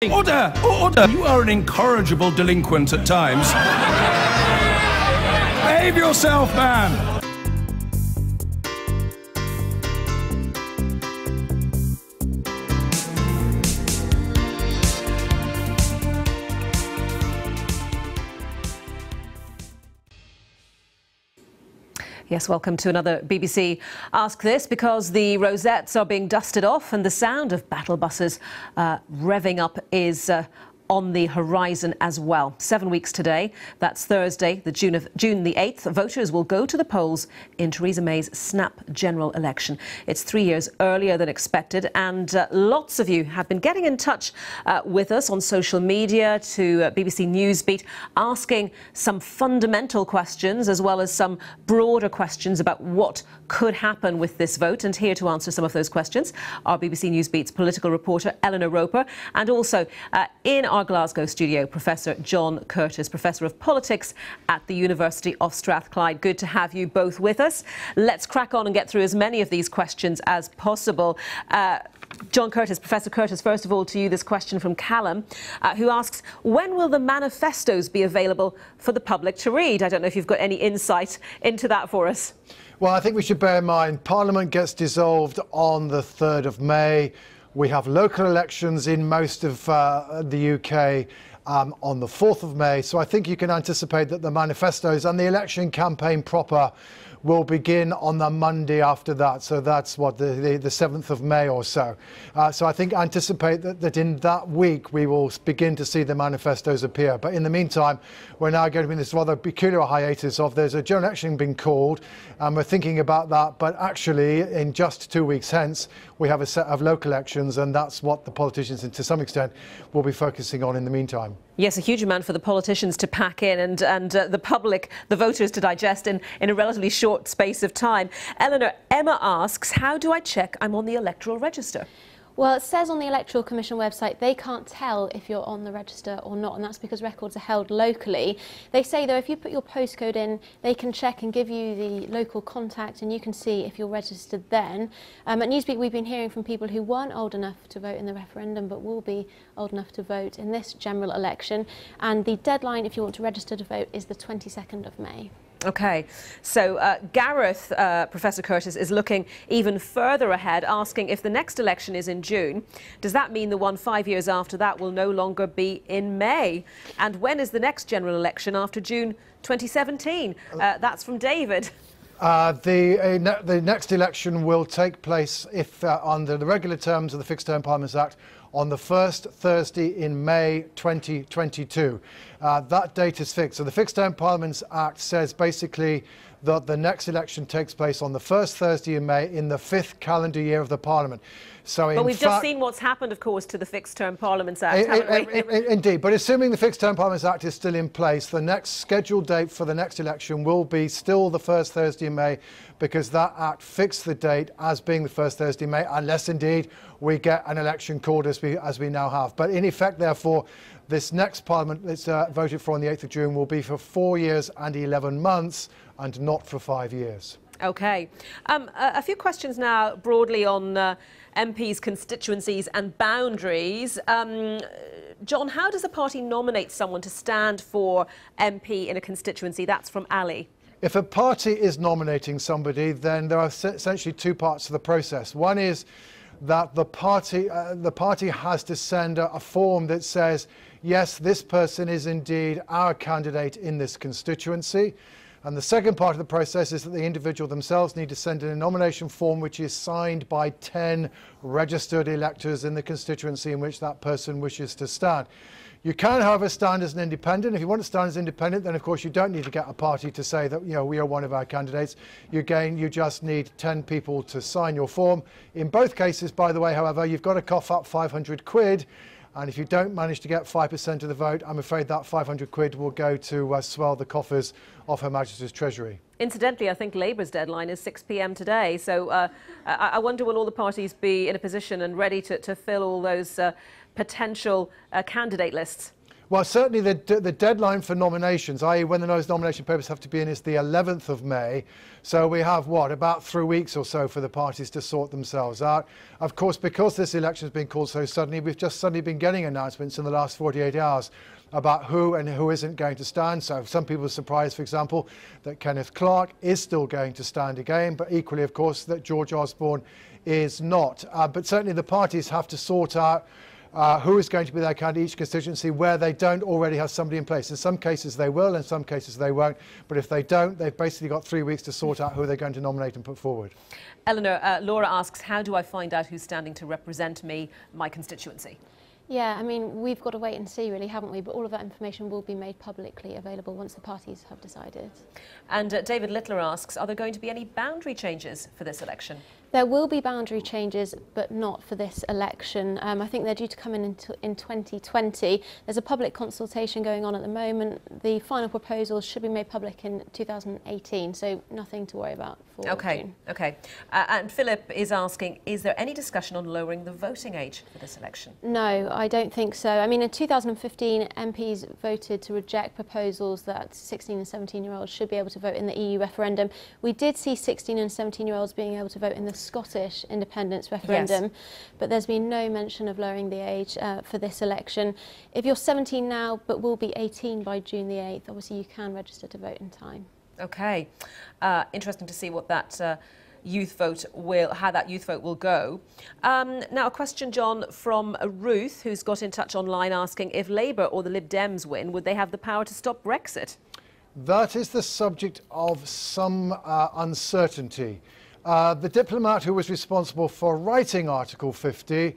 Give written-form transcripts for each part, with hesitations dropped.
Order! Order! You are an incorrigible delinquent at times. Behave yourself, man! Yes, welcome to another BBC Ask This, because the rosettes are being dusted off and the sound of battle buses revving up is on the horizon as well. 7 weeks today, that's Thursday, June the 8th, voters will go to the polls in Theresa May's snap general election. It's 3 years earlier than expected, and lots of you have been getting in touch with us on social media, to BBC Newsbeat, asking some fundamental questions as well as some broader questions about what could happen with this vote. And here to answer some of those questions are BBC Newsbeat's political reporter Eleanor Roper, and also in our Glasgow studio, Professor John Curtice, Professor of Politics at the University of Strathclyde. Good to have you both with us. Let's crack on and get through as many of these questions as possible. John Curtice, Professor Curtice, first of all to you, this question from Callum, who asks, when will the manifestos be available for the public to read? I don't know if you've got any insight into that for us. Well, I think we should bear in mind Parliament gets dissolved on the 3rd of May. We have local elections in most of the UK on the 4th of May. So I think you can anticipate that the manifestos and the election campaign proper will begin on the Monday after that. So that's what, the 7th of May or so. So I think anticipate that in that week we will begin to see the manifestos appear. But in the meantime, we're now going to be in this rather peculiar hiatus of there's a general election being called, and we're thinking about that. But actually, in just 2 weeks hence, we have a set of local elections, and that's what the politicians, and to some extent, will be focusing on in the meantime. Yes, a huge amount for the politicians to pack in and the public, the voters, to digest in a relatively short space of time. Eleanor, Emma asks, how do I check I'm on the electoral register? Well, it says on the Electoral Commission website they can't tell if you're on the register or not, and that's because records are held locally. They say, though, if you put your postcode in, they can check and give you the local contact, and you can see if you're registered then. At Newsbeat, we've been hearing from people who weren't old enough to vote in the referendum but will be old enough to vote in this general election. And the deadline, if you want to register to vote, is the 22nd of May. OK, so Gareth, Professor Curtice, is looking even further ahead, asking if the next election is in June, does that mean the one 5 years after that will no longer be in May? And when is the next general election after June 2017? That's from David. The next election will take place, if under the regular terms of the Fixed Term Parliaments Act, on the first Thursday in May 2022. That date is fixed. So the Fixed Term Parliaments Act says basically that the next election takes place on the first Thursday in May in the 5th calendar year of the Parliament. So but we've just seen what's happened, of course, to the Fixed Term Parliaments Act, haven't we? Indeed, but assuming the Fixed Term Parliaments Act is still in place, the next scheduled date for the next election will be still the first Thursday in May, because that Act fixed the date as being the first Thursday in May, unless indeed we get an election called as we now have. But in effect, therefore, this next Parliament that's voted for on the 8th of June will be for 4 years and 11 months and not for 5 years. OK. A few questions now broadly on MPs' constituencies and boundaries. John, how does a party nominate someone to stand for MP in a constituency? That's from Ali. If a party is nominating somebody, then there are essentially two parts to the process. One is that the party has to send a form that says, yes, this person is indeed our candidate in this constituency. And the second part of the process is that the individual themselves need to send in a nomination form which is signed by 10 registered electors in the constituency in which that person wishes to stand. You can, however, stand as an independent. If you want to stand as independent, then of course you don't need to get a party to say that, you know, we are one of our candidates. You just need 10 people to sign your form. In both cases, by the way, however, you've got to cough up 500 quid. And if you don't manage to get 5% of the vote, I'm afraid that 500 quid will go to swell the coffers of Her Majesty's Treasury. Incidentally, I think Labour's deadline is 6 p.m. today. So I wonder, will all the parties be in a position and ready to fill all those potential candidate lists? Well, certainly the deadline for nominations, i.e. when those nomination papers have to be in, is the 11th of May. So we have, what, about 3 weeks or so for the parties to sort themselves out. Of course, because this election has been called so suddenly, we've just suddenly been getting announcements in the last 48 hours about who and who isn't going to stand. So some people are surprised, for example, that Kenneth Clarke is still going to stand again, but equally, of course, that George Osborne is not. But certainly the parties have to sort out who is going to be their candidate each constituency where they don't already have somebody in place. In some cases they will, in some cases they won't. But if they don't, they've basically got 3 weeks to sort out who they're going to nominate and put forward. Eleanor, Laura asks, how do I find out who's standing to represent me, my constituency? Yeah, I mean, we've got to wait and see, really, haven't we? But all of that information will be made publicly available once the parties have decided. And David Littler asks, are there going to be any boundary changes for this election? There will be boundary changes, but not for this election. I think they're due to come in 2020. There's a public consultation going on at the moment. The final proposals should be made public in 2018, so nothing to worry about for June. Okay. And Philip is asking, is there any discussion on lowering the voting age for this election? No, I don't think so. I mean, in 2015, MPs voted to reject proposals that 16 and 17-year-olds should be able to vote in the EU referendum. We did see 16 and 17-year-olds being able to vote in the Scottish independence referendum, yes, but there's been no mention of lowering the age for this election. If you're 17 now but will be 18 by June the 8th, obviously you can register to vote in time. Okay, interesting to see what that how that youth vote will go. Now a question, John, from Ruth, who's got in touch online asking, if Labour or the Lib Dems win, would they have the power to stop Brexit? That is the subject of some uncertainty. The diplomat who was responsible for writing Article 50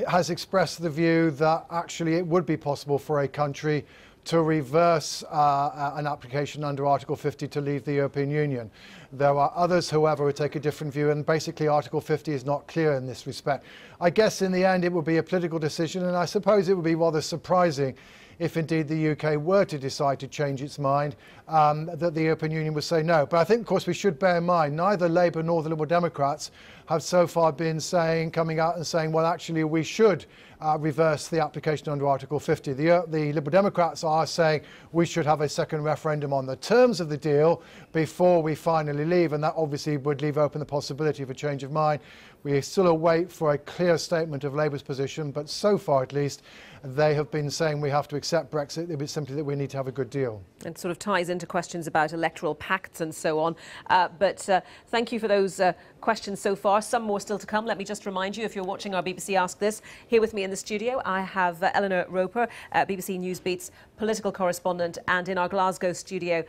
has expressed the view that actually it would be possible for a country to reverse an application under Article 50 to leave the European Union. There are others, however, who take a different view, and basically Article 50 is not clear in this respect. I guess in the end it would be a political decision, and I suppose it would be rather surprising if indeed the UK were to decide to change its mind, that the European Union would say no. But I think, of course, we should bear in mind neither Labour nor the Liberal Democrats have so far been coming out and saying, well, actually, we should reverse the application under Article 50. The Liberal Democrats are saying we should have a second referendum on the terms of the deal before we finally leave, and that obviously would leave open the possibility of a change of mind. We still await for a clear statement of Labour's position, but so far at least they have been saying we have to accept Brexit. It was simply that we need to have a good deal. It sort of ties into questions about electoral pacts and so on. But thank you for those questions so far. Some more still to come. Let me just remind you, if you're watching our BBC Ask This, here with me in the studio, I have Eleanor Roper, BBC Newsbeat's political correspondent, and in our Glasgow studio,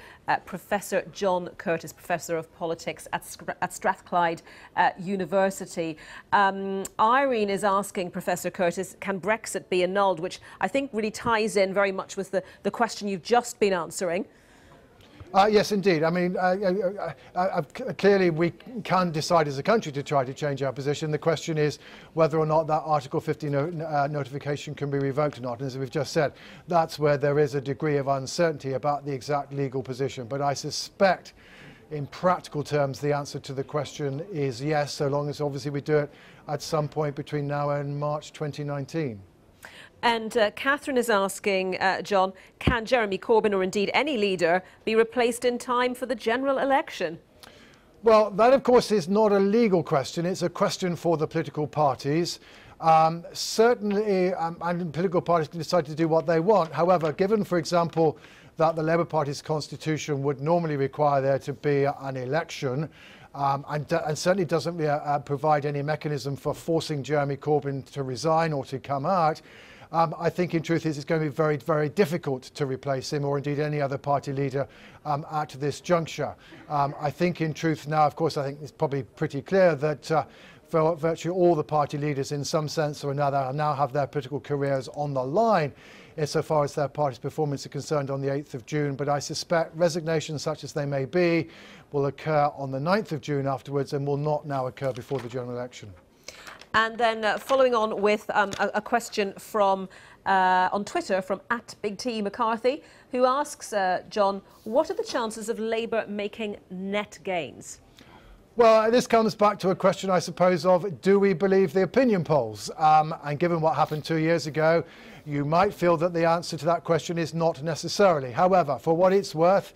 Professor John Curtice, Professor of Politics at Strathclyde University. Irene is asking Professor Curtice, can Brexit be annulled? Which I think really ties in very much with the question you've just been answering. Yes, indeed. I mean, clearly we can decide as a country to try to change our position. The question is whether or not that Article 50 notification can be revoked or not. And as we've just said, that's where there is a degree of uncertainty about the exact legal position. But I suspect, in practical terms, the answer to the question is yes, so long as obviously we do it at some point between now and March 2019. And Catherine is asking, John, can Jeremy Corbyn or indeed any leader be replaced in time for the general election? Well, that of course is not a legal question. It's a question for the political parties. Certainly, and political parties can decide to do what they want. However, given, for example, that the Labour Party's constitution would normally require there to be an election, and certainly doesn't provide any mechanism for forcing Jeremy Corbyn to resign or to come out, I think in truth it's going to be very, very difficult to replace him or indeed any other party leader at this juncture. I think in truth now, of course, I think it's probably pretty clear that for virtually all the party leaders in some sense or another now have their political careers on the line insofar as their party's performance is concerned on the 8th of June. But I suspect resignations such as they may be will occur on the 9th of June afterwards and will not now occur before the general election. And then following on with a question from on Twitter from @BigTMcCarthy, who asks, John, what are the chances of Labour making net gains? Well, this comes back to a question, I suppose, of do we believe the opinion polls? And given what happened 2 years ago, you might feel that the answer to that question is not necessarily. However, for what it's worth,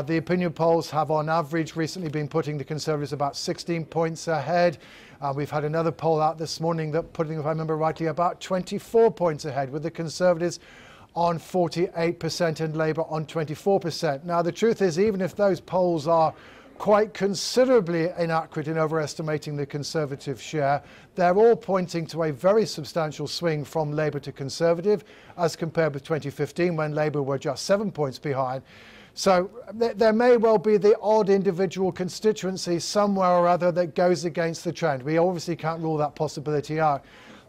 the opinion polls have on average recently been putting the Conservatives about 16 points ahead. We've had another poll out this morning that putting, if I remember rightly, about 24 points ahead, with the Conservatives on 48% and Labour on 24%. Now, the truth is, even if those polls are quite considerably inaccurate in overestimating the Conservative share, they're all pointing to a very substantial swing from Labour to Conservative as compared with 2015, when Labour were just 7 points behind. So there may well be the odd individual constituency somewhere or other that goes against the trend. We obviously can't rule that possibility out.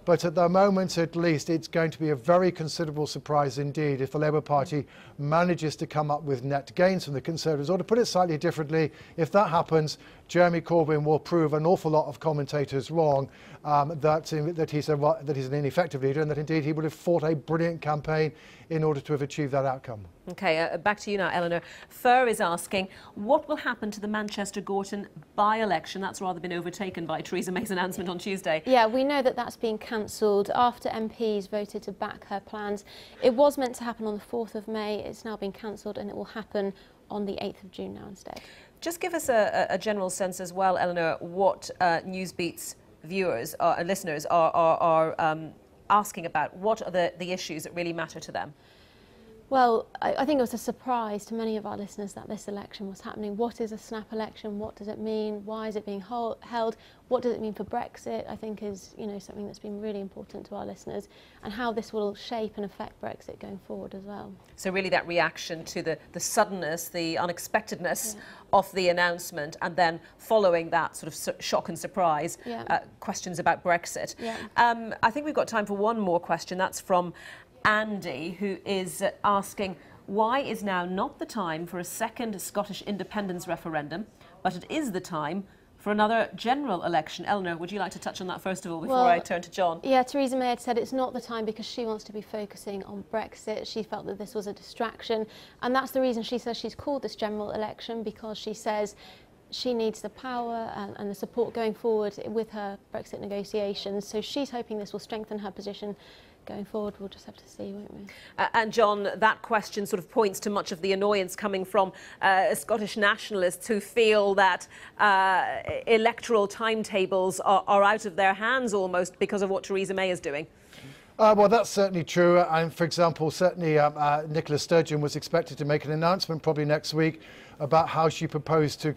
But at the moment, at least, it's going to be a very considerable surprise indeed if the Labour Party manages to come up with net gains from the Conservatives. Or to put it slightly differently, if that happens, Jeremy Corbyn will prove an awful lot of commentators wrong, that he's an ineffective leader, and that indeed he would have fought a brilliant campaign in order to have achieved that outcome. OK, back to you now, Eleanor. Fur is asking, what will happen to the Manchester Gorton by-election? That's rather been overtaken by Theresa May's announcement on Tuesday. Yeah, we know that that's been cancelled after MPs voted to back her plans. It was meant to happen on the 4th of May. It's now been cancelled, and it will happen on the 8th of June now instead. Just give us a general sense as well, Eleanor, what Newsbeat's viewers and listeners are asking about. What are the issues that really matter to them? Well, I think it was a surprise to many of our listeners that this election was happening. What is a snap election? What does it mean? Why is it being held? What does it mean for Brexit? I think is, something that's been really important to our listeners, and how this will shape and affect Brexit going forward as well. So really that reaction to the suddenness, the unexpectedness of the announcement, and then following that sort of shock and surprise, questions about Brexit. I think we've got time for one more question. That's from Andy, who is asking, why is now not the time for a second Scottish independence referendum, but it is the time for another general election? Eleanor, would you like to touch on that first of all before I turn to John? Yeah, Theresa May had said it's not the time because she wants to be focusing on Brexit. She felt that this was a distraction, and that's the reason she says she's called this general election, because she says she needs the power and the support going forward with her Brexit negotiations. So she's hoping this will strengthen her position going forward. We'll just have to see, won't we? And John, that question sort of points to much of the annoyance coming from Scottish nationalists who feel that electoral timetables are out of their hands almost because of what Theresa May is doing. Well, that's certainly true. And for example, certainly Nicola Sturgeon was expected to make an announcement probably next week about how she proposed to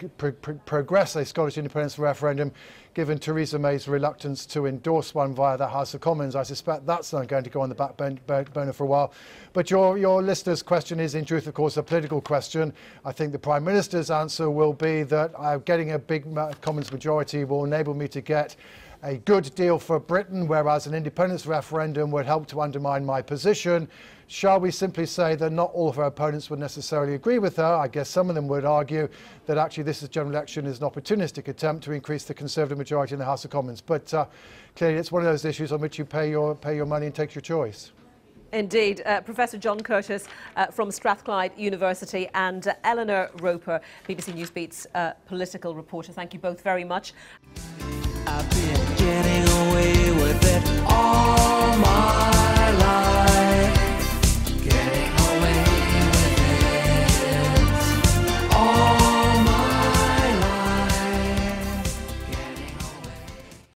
progress a Scottish independence referendum, given Theresa May's reluctance to endorse one via the House of Commons. I suspect that's not going to go on the back burner for a while. But your listener's question is, in truth, of course, a political question. I think the Prime Minister's answer will be that getting a big Commons majority will enable me to get a good deal for Britain, whereas an independence referendum would help to undermine my position. Shall we simply say that not all of her opponents would necessarily agree with her? I guess some of them would argue that actually this general election is an opportunistic attempt to increase the Conservative majority in the House of Commons. But clearly it's one of those issues on which you pay your money and take your choice. Indeed. Professor John Curtice from Strathclyde University and Eleanor Roper, BBC Newsbeat's political reporter. Thank you both very much. I've been getting away with it all my